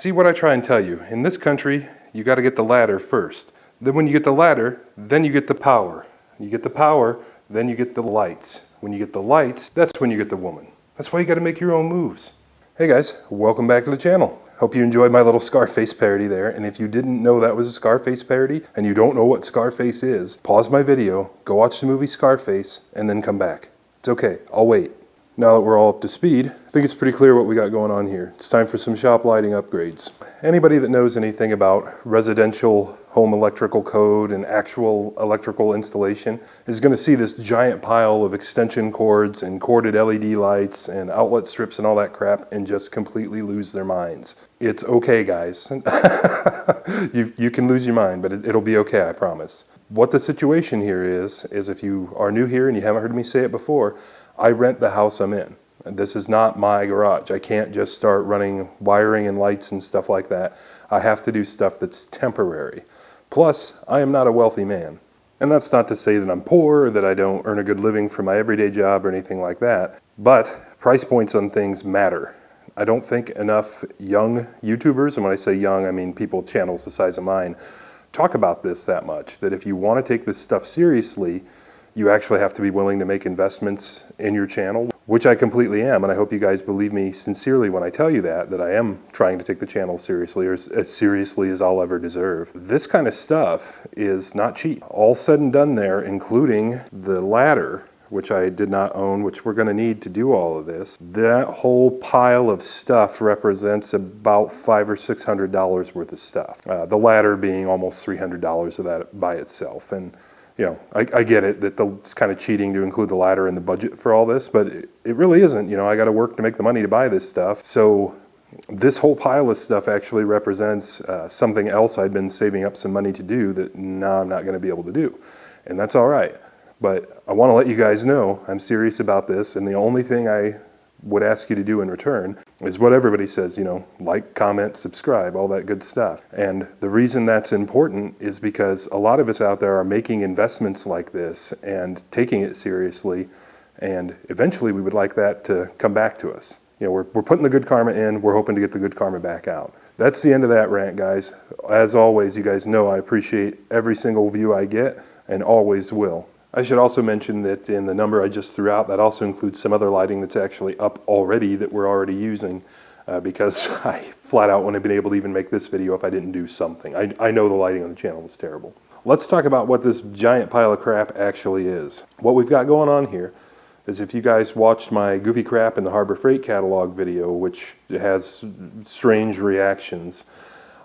See what I try and tell you. In this country, you got to get the ladder first. Then when you get the ladder, then you get the power. You get the power, then you get the lights. When you get the lights, that's when you get the woman. That's why you got to make your own moves. Hey guys, welcome back to the channel. Hope you enjoyed my little Scarface parody there. And if you didn't know that was a Scarface parody, and you don't know what Scarface is, pause my video, go watch the movie Scarface, and then come back. It's okay, I'll wait. Now that we're all up to speed, I think it's pretty clear what we got going on here. It's time for some shop lighting upgrades. Anybody that knows anything about residential home electrical code and actual electrical installation is going to see this giant pile of extension cords and corded LED lights and outlet strips and all that crap and just completely lose their minds. It's okay, guys. You can lose your mind, but it'll be okay, I promise. What the situation here is if you are new here and you haven't heard me say it before, I rent the house I'm in. This is not my garage. I can't just start running wiring and lights and stuff like that. I have to do stuff that's temporary. Plus, I am not a wealthy man. And that's not to say that I'm poor or that I don't earn a good living for my everyday job or anything like that. But price points on things matter. I don't think enough young YouTubers, and when I say young, I mean people with channels the size of mine, talk about this that much. That if you want to take this stuff seriously, you actually have to be willing to make investments in your channel, which I completely am, and I hope you guys believe me sincerely when I tell you that I am trying to take the channel seriously, or as seriously as I'll ever deserve. This kind of stuff is not cheap. All said and done there, including the ladder, which I did not own, which we're gonna need to do all of this. That whole pile of stuff represents about $500 or $600 worth of stuff. The ladder being almost $300 of that by itself. And you know, I get it that it's kind of cheating to include the ladder in the budget for all this, but it really isn't. You know, I got to work to make the money to buy this stuff. So this whole pile of stuff actually represents something else I've been saving up some money to do that now I'm not going to be able to do. And that's all right. But I want to let you guys know I'm serious about this, and the only thing I would ask you to do in return is what everybody says, you know, like, comment, subscribe, all that good stuff. And the reason that's important is because a lot of us out there are making investments like this and taking it seriously, and eventually we would like that to come back to us. You know, we're putting the good karma in, we're hoping to get the good karma back out. That's the end of that rant, guys. As always, you guys know I appreciate every single view I get and always will. I should also mention that in the number I just threw out, that also includes some other lighting that's actually up already that we're already using because I flat out wouldn't have been able to even make this video if I didn't do something. I know the lighting on the channel is terrible. Let's talk about what this giant pile of crap actually is. What we've got going on here is, if you guys watched my Goofy Crap in the Harbor Freight catalog video, which has strange reactions,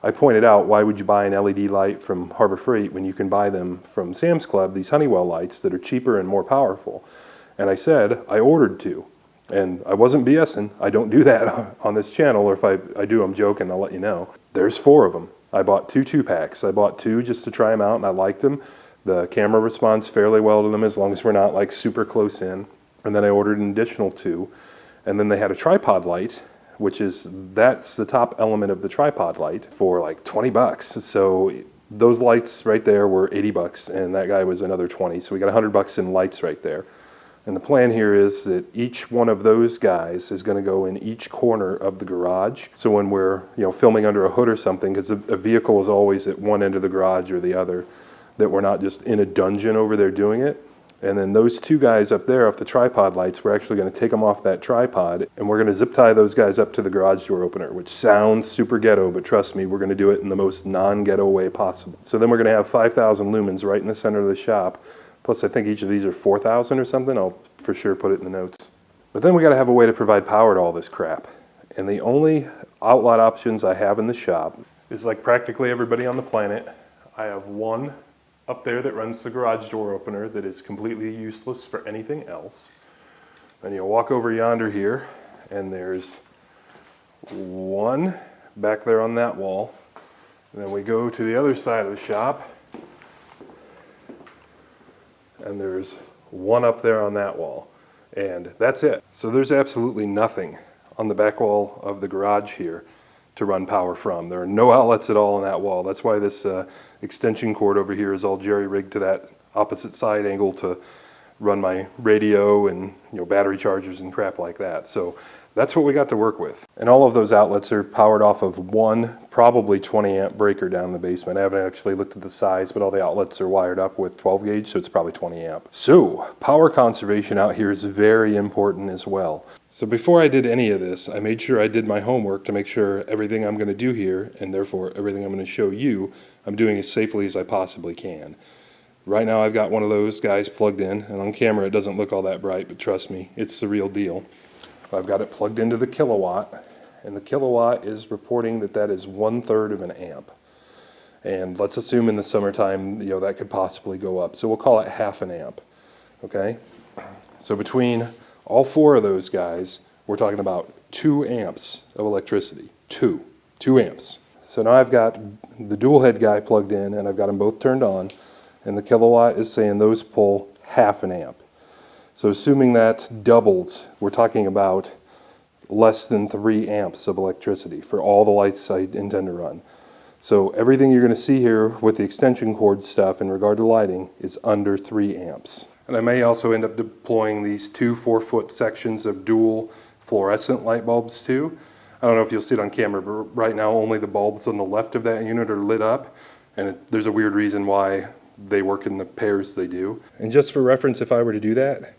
I pointed out, why would you buy an LED light from Harbor Freight when you can buy them from Sam's Club, these Honeywell lights that are cheaper and more powerful? And I said, I ordered two. And I wasn't BSing. I don't do that on this channel, or if I do, I'm joking, I'll let you know. There's 4 of them. I bought 2 2-packs. I bought 2 just to try them out, and I liked them. The camera responds fairly well to them as long as we're not like super close in. And then I ordered an additional 2. And then they had a tripod light, which is, that's the top element of the tripod light, for like 20 bucks. So those lights right there were 80 bucks, and that guy was another 20. So we got 100 bucks in lights right there. And the plan here is that each one of those guys is going to go in each corner of the garage. So when we're, you know, filming under a hood or something, because a vehicle is always at one end of the garage or the other, that we're not just in a dungeon over there doing it. And then those 2 guys up there off the tripod lights, we're actually going to take them off that tripod, and we're going to zip tie those guys up to the garage door opener, which sounds super ghetto, but trust me, we're going to do it in the most non-ghetto way possible. So then we're going to have 5,000 lumens right in the center of the shop. Plus I think each of these are 4,000 or something. I'll for sure put it in the notes. But then we got to have a way to provide power to all this crap. And the only outlet options I have in the shop is, like practically everybody on the planet, I have one up there that runs the garage door opener that is completely useless for anything else. Then you'll walk over yonder here, and there's one back there on that wall. And then we go to the other side of the shop, and there's one up there on that wall. And that's it. So there's absolutely nothing on the back wall of the garage here to run power from. There are no outlets at all on that wall. That's why this extension cord over here is all jerry-rigged to that opposite side angle to run my radio and, you know, battery chargers and crap like that. So That's what we got to work with. And all of those outlets are powered off of one, probably 20 amp breaker down in the basement. I haven't actually looked at the size, but all the outlets are wired up with 12 gauge, so it's probably 20 amp. So power conservation out here is very important as well. So before I did any of this, I made sure I did my homework to make sure everything I'm going to do here, and therefore everything I'm going to show you, I'm doing as safely as I possibly can. Right now I've got one of those guys plugged in, and on camera it doesn't look all that bright, but trust me, it's the real deal. I've got it plugged into the kilowatt, and the kilowatt is reporting that that is 1/3 of an amp. And let's assume in the summertime, that could possibly go up. So we'll call it 1/2 an amp, okay? So between all four of those guys, we're talking about 2 amps of electricity. Two amps. So now I've got the dual head guy plugged in, and I've got them both turned on, and the kilowatt is saying those pull 1/2 an amp. So assuming that doubles, we're talking about less than 3 amps of electricity for all the lights I intend to run. So everything you're going to see here with the extension cord stuff in regard to lighting is under 3 amps. And I may also end up deploying these 2 4-foot sections of dual fluorescent light bulbs too. I don't know if you'll see it on camera, but right now only the bulbs on the left of that unit are lit up, and there's a weird reason why they work in the pairs they do. And just for reference, if I were to do that,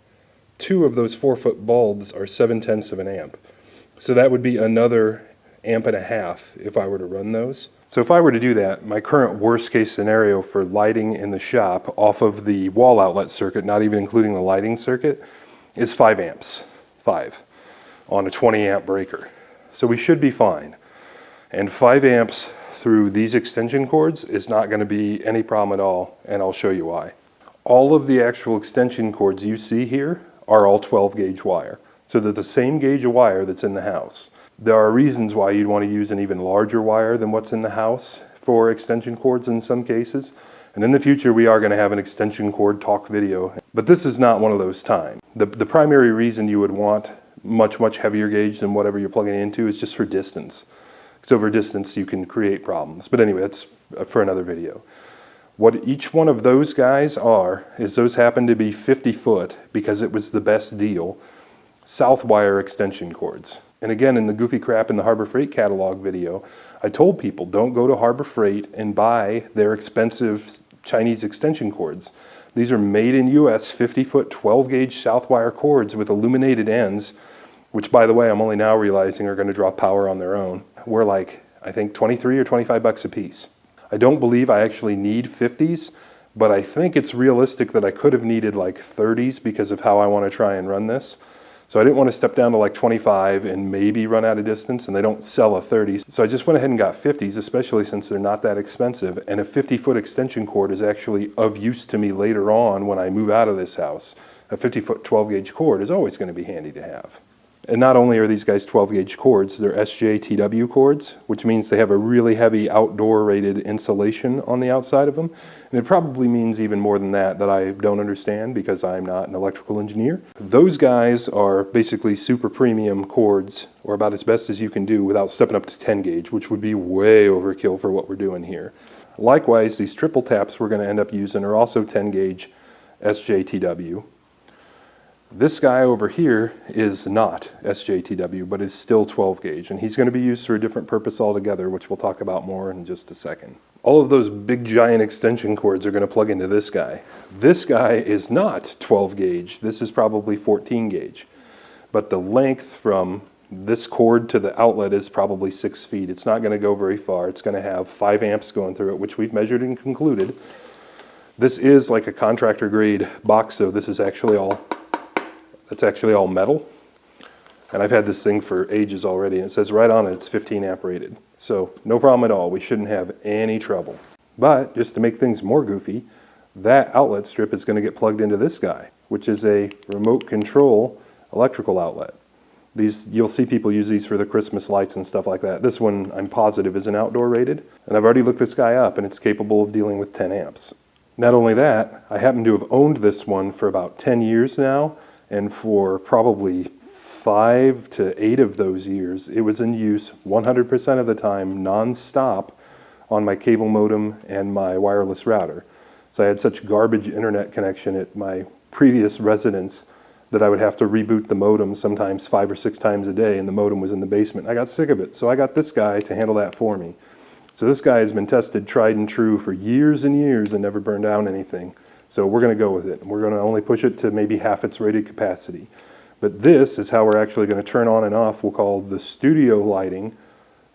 2 of those 4-foot bulbs are 7/10 of an amp. So that would be another 1.5 amps if I were to run those. So if I were to do that, my current worst case scenario for lighting in the shop off of the wall outlet circuit, not even including the lighting circuit, is 5 amps. 5 on a 20 amp breaker. So we should be fine. And 5 amps through these extension cords is not going to be any problem at all, and I'll show you why. All of the actual extension cords you see here are all 12 gauge wire. So they're the same gauge of wire that's in the house. There are reasons why you'd want to use an even larger wire than what's in the house for extension cords in some cases. And in the future, we are going to have an extension cord talk video. But this is not one of those times. The primary reason you would want much heavier gauge than whatever you're plugging into is just for distance. Because over distance, you can create problems. But anyway, that's for another video. What each one of those guys are, is those happen to be 50 foot, because it was the best deal, Southwire extension cords. And again, in the Goofy Crap in the Harbor Freight catalog video, I told people don't go to Harbor Freight and buy their expensive Chinese extension cords. These are made in US 50 foot 12 gauge Southwire cords with illuminated ends, which by the way, I'm only now realizing are going to draw power on their own. We're like, I think 23 or 25 bucks a piece. I don't believe I actually need 50s, but I think it's realistic that I could have needed like 30s because of how I want to try and run this. So I didn't want to step down to like 25 and maybe run out of distance, and they don't sell a 30s. So I just went ahead and got 50s, especially since they're not that expensive. And a 50-foot extension cord is actually of use to me later on when I move out of this house. A 50-foot 12-gauge cord is always going to be handy to have. And not only are these guys 12 gauge cords, they're SJTW cords, which means they have a really heavy outdoor rated insulation on the outside of them. And it probably means even more than that I don't understand because I'm not an electrical engineer. Those guys are basically super premium cords, or about as best as you can do without stepping up to 10 gauge, which would be way overkill for what we're doing here. Likewise, these triple taps we're going to end up using are also 10 gauge SJTW. This guy over here is not SJTW, but is still 12 gauge, and he's going to be used for a different purpose altogether, which we'll talk about more in just a second. All of those big giant extension cords are going to plug into this guy. This guy is not 12 gauge, this is probably 14 gauge, but the length from this cord to the outlet is probably 6 feet. It's not going to go very far. It's going to have 5 amps going through it, which we've measured and concluded. This is like a contractor grade box, so this is actually all metal, and I've had this thing for ages already, and it says right on it it's 15 amp rated, so no problem at all. We shouldn't have any trouble. But just to make things more goofy, that outlet strip is going to get plugged into this guy, which is a remote control electrical outlet. These, you'll see people use these for the Christmas lights and stuff like that. This one I'm positive isn't outdoor rated, and I've already looked this guy up and it's capable of dealing with 10 amps. Not only that, I happen to have owned this one for about 10 years now, and for probably 5 to 8 of those years, it was in use 100% of the time, non-stop, on my cable modem and my wireless router. So I had such garbage internet connection at my previous residence that I would have to reboot the modem sometimes 5 or 6 times a day, and the modem was in the basement. I got sick of it, so I got this guy to handle that for me. So this guy has been tested tried and true for years and years and never burned down anything. So we're going to go with it. We're going to only push it to maybe half its rated capacity. But this is how we're actually going to turn on and off, we'll call the studio lighting,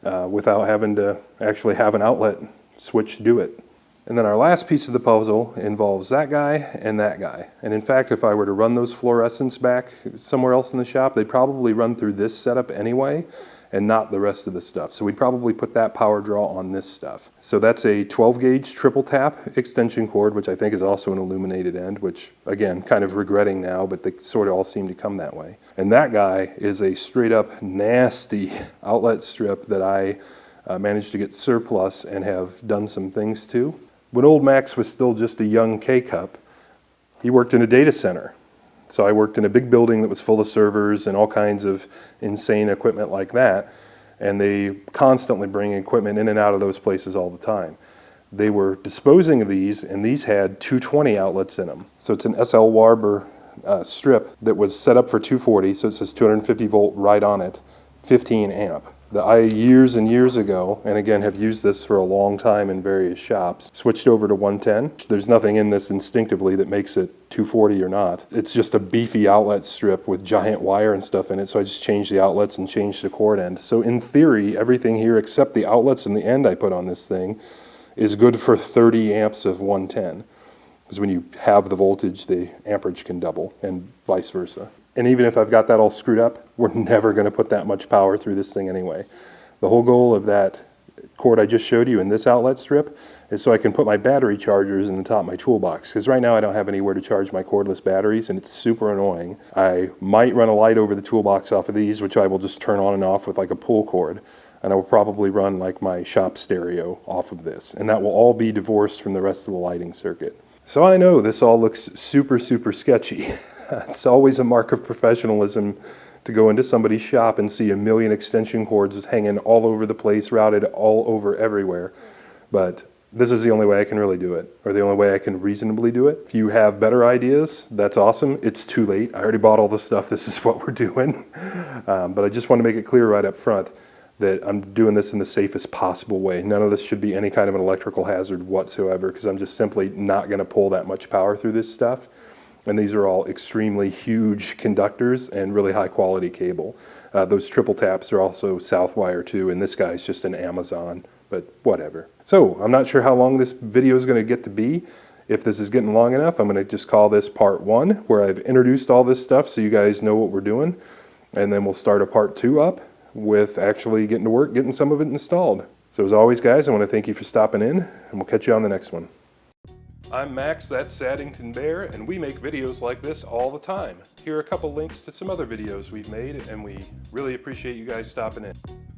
without having to actually have an outlet switch do it. And then our last piece of the puzzle involves that guy and that guy. And in fact, if I were to run those fluorescents back somewhere else in the shop, they'd probably run through this setup anyway and not the rest of the stuff. So we'd probably put that power draw on this stuff. So that's a 12 gauge triple tap extension cord, which I think is also an illuminated end, which again, kind of regretting now, but they sort of all seem to come that way. And that guy is a straight up nasty outlet strip that I managed to get surplus and have done some things to. When old Max was still just a young K-Cup, he worked in a data center. So I worked in a big building that was full of servers and all kinds of insane equipment like that. And they constantly bring equipment in and out of those places all the time. They were disposing of these, and these had 220 outlets in them. So it's an SL Warber strip that was set up for 240, so it says 250 volt right on it, 15 amp. I, years and years ago, and again have used this for a long time in various shops, switched over to 110. There's nothing in this instinctively that makes it 240 or not. It's just a beefy outlet strip with giant wire and stuff in it, so I just changed the outlets and changed the cord end. So in theory, everything here except the outlets and the end I put on this thing is good for 30 amps of 110. Because when you have the voltage, the amperage can double, and vice versa. And even if I've got that all screwed up, we're never going to put that much power through this thing anyway. The whole goal of that cord I just showed you in this outlet strip is so I can put my battery chargers in the top of my toolbox. Because right now I don't have anywhere to charge my cordless batteries, and it's super annoying. I might run a light over the toolbox off of these, which I will just turn on and off with like a pull cord. And I will probably run like my shop stereo off of this. And that will all be divorced from the rest of the lighting circuit. So I know this all looks super, super sketchy. It's always a mark of professionalism to go into somebody's shop and see a million extension cords hanging all over the place, routed all over everywhere. But this is the only way I can really do it, or the only way I can reasonably do it. If you have better ideas, that's awesome. It's too late. I already bought all the stuff. This is what we're doing. But I just want to make it clear right up front that I'm doing this in the safest possible way. None of this should be any kind of an electrical hazard whatsoever, because I'm just simply not going to pull that much power through this stuff. And these are all extremely huge conductors and really high quality cable. Those triple taps are also Southwire too, and this guy's just an Amazon, but whatever. So I'm not sure how long this video is going to get to be. If this is getting long enough, I'm going to just call this part 1, where I've introduced all this stuff so you guys know what we're doing. And then we'll start a part 2 up with actually getting to work, getting some of it installed. So as always, guys, I want to thank you for stopping in, and we'll catch you on the next one. I'm Max, that's Saddington Bear, and we make videos like this all the time. Here are a couple links to some other videos we've made, and we really appreciate you guys stopping in.